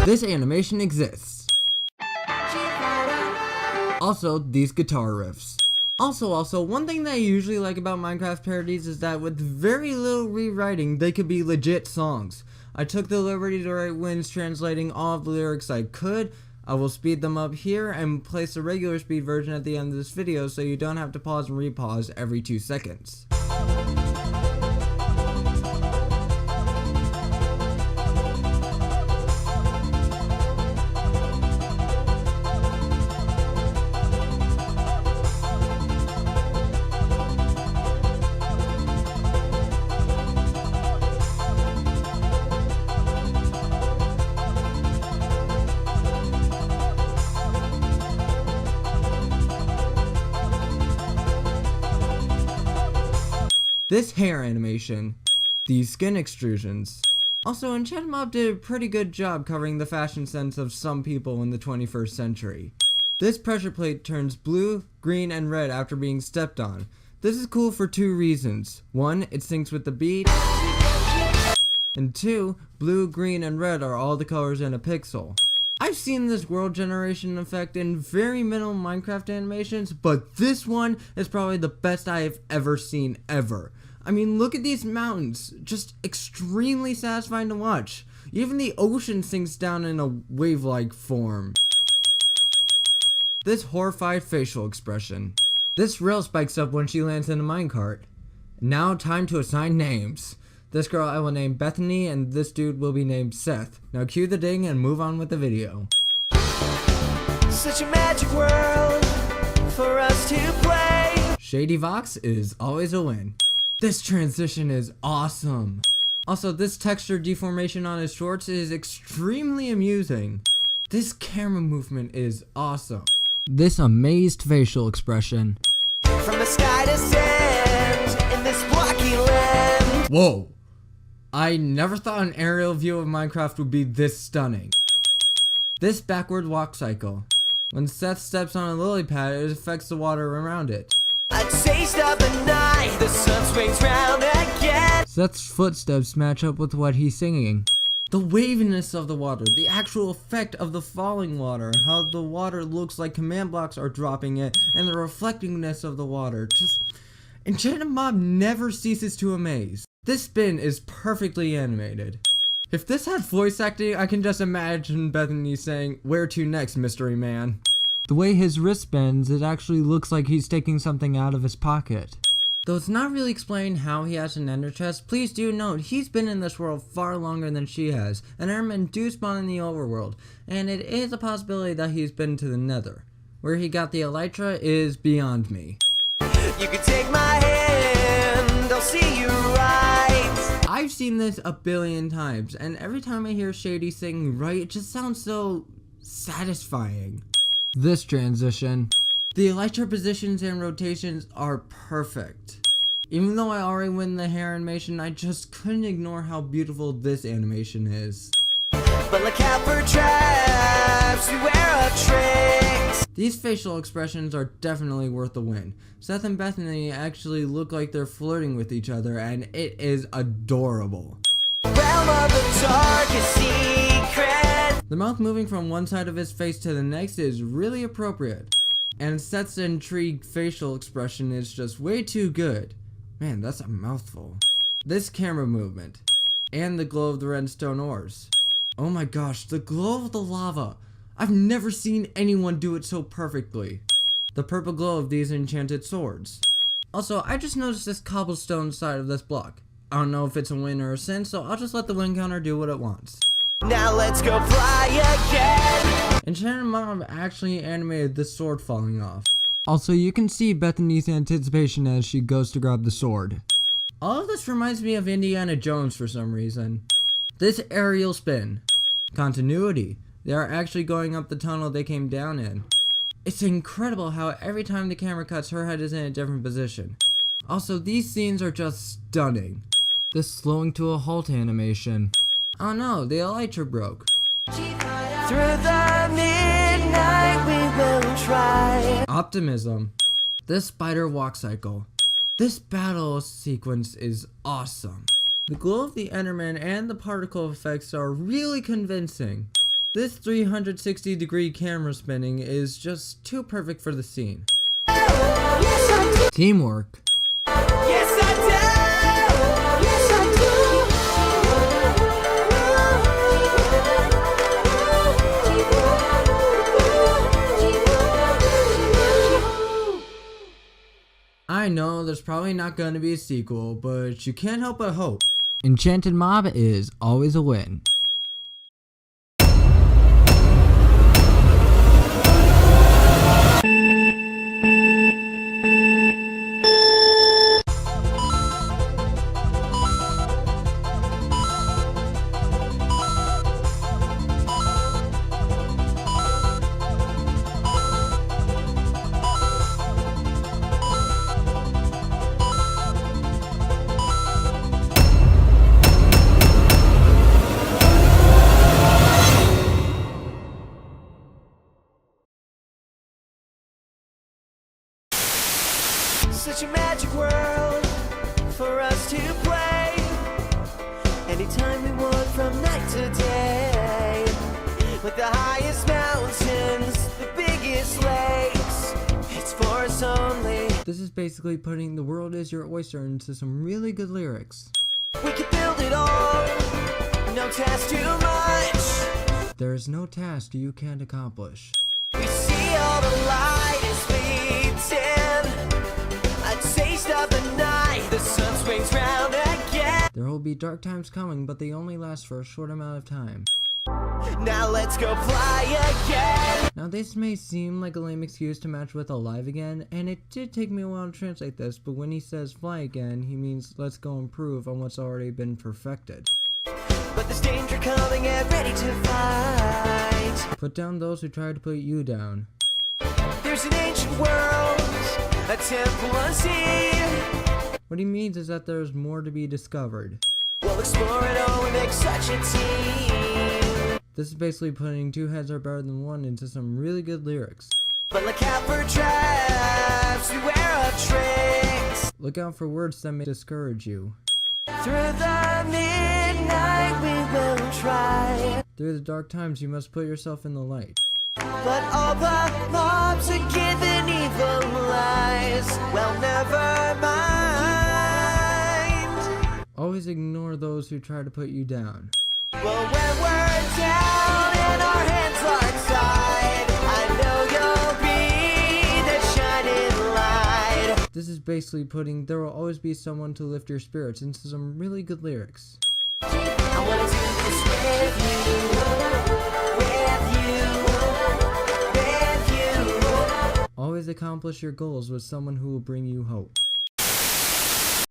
This animation exists. Also, these guitar riffs. Also, one thing that I usually like about Minecraft parodies is that with very little rewriting, they could be legit songs. I took the liberty to write wins translating all of the lyrics I could. I will speed them up here and place the regular speed version at the end of this video so you don't have to pause and repause every 2 seconds. This hair animation, these skin extrusions. Also, EnchantedMob did a pretty good job covering the fashion sense of some people in the 21st century. This pressure plate turns blue, green, and red after being stepped on. This is cool for 2 reasons. 1, it syncs with the beat. And 2, blue, green, and red are all the colors in a pixel. I've seen this world generation effect in very minimal Minecraft animations, but this one is probably the best I have ever seen ever. I mean, look at these mountains, just extremely satisfying to watch. Even the ocean sinks down in a wave-like form. This horrified facial expression. This rail spikes up when she lands in a minecart. Now time to assign names. This girl I will name Bethany, and this dude will be named Seth. Now cue the ding and move on with the video. Such a magic world for us to play. Shady Vox is always a win. This transition is awesome. Also, this texture deformation on his shorts is extremely amusing. This camera movement is awesome. This amazed facial expression. From the sky to sand in this blocky land. Whoa! I never thought an aerial view of Minecraft would be this stunning. This backward walk cycle. When Seth steps on a lily pad, it affects the water around it. A taste of the night, the sun swings round again. Seth's footsteps match up with what he's singing. The waviness of the water, the actual effect of the falling water, how the water looks like command blocks are dropping it, and the reflectingness of the water. Just, EnchantedMob never ceases to amaze. This spin is perfectly animated. If this had voice acting, I can just imagine Bethany saying, "Where to next, mystery man?" The way his wrist bends, it actually looks like he's taking something out of his pocket. Though it's not really explained how he has an ender chest, please do note he's been in this world far longer than she has, and Endermen do spawn in the overworld, and it is a possibility that he's been to the nether. Where he got the elytra is beyond me. You can take my hand, I'll see you right. I've seen this a billion times, and every time I hear Shady sing right, it just sounds so satisfying. This transition. The elytra positions and rotations are perfect. Even though I already win the hair animation, I just couldn't ignore how beautiful this animation is. But look out for traps, beware of tricks. These facial expressions are definitely worth the win. Seth and Bethany actually look like they're flirting with each other, and it is adorable. Realm of the darkest secret. The mouth moving from one side of his face to the next is really appropriate. And Seth's intrigued facial expression is just way too good. Man, that's a mouthful. This camera movement. And the glow of the redstone ores. Oh my gosh, the glow of the lava. I've never seen anyone do it so perfectly. The purple glow of these enchanted swords. Also, I just noticed this cobblestone side of this block. I don't know if it's a win or a sin, so I'll just let the win counter do what it wants. Now let's go fly again. EnchantedMob actually animated the sword falling off. Also, you can see Bethany's anticipation as she goes to grab the sword. All of this reminds me of Indiana Jones for some reason. This aerial spin. Continuity. They are actually going up the tunnel they came down in. It's incredible how every time the camera cuts, her head is in a different position. Also, these scenes are just stunning. This slowing to a halt animation. Oh no, the elytra broke. Through the midnight we will try. Optimism. This spider walk cycle. This battle sequence is awesome. The glow of the Enderman and the particle effects are really convincing. This 360-degree camera spinning is just too perfect for the scene. Teamwork. Yes, I do. Yes, I do. I know there's probably not going to be a sequel, but you can't help but hope. Enchanted Mob is always a win. Such a magic world for us to play anytime we want from night to day. With the highest mountains, the biggest lakes, it's for us only. This is basically putting "the world is your oyster" into some really good lyrics. We can build it all, no task too much. There is no task you can't accomplish. We see all the light is fleeting, a taste of the night, the sun swings round again. There will be dark times coming, but they only last for a short amount of time. Now let's go fly again. Now this may seem like a lame excuse to match with "alive again," and it did take me a while to translate this, but when he says "fly again," he means let's go improve on what's already been perfected. But there's danger coming and ready to fight. Put down those who try to put you down. There's an ancient world, a temple unseen. What he means is that there's more to be discovered. We'll explore it all, we make such a team. This is basically putting "two heads are better than one" into some really good lyrics. But look out for traps, beware of tricks. Look out for words that may discourage you. Through the midnight we will try. Through the dark times you must put yourself in the light. But all the mobs are given evil lies. Well, never mind. Always ignore those who try to put you down. Well, when we're down and our hands are tied, I know you'll be the shining light. This is basically putting "there will always be someone to lift your spirits" into some really good lyrics. I wanna do this with you, with you, with you. Always accomplish your goals with someone who will bring you hope.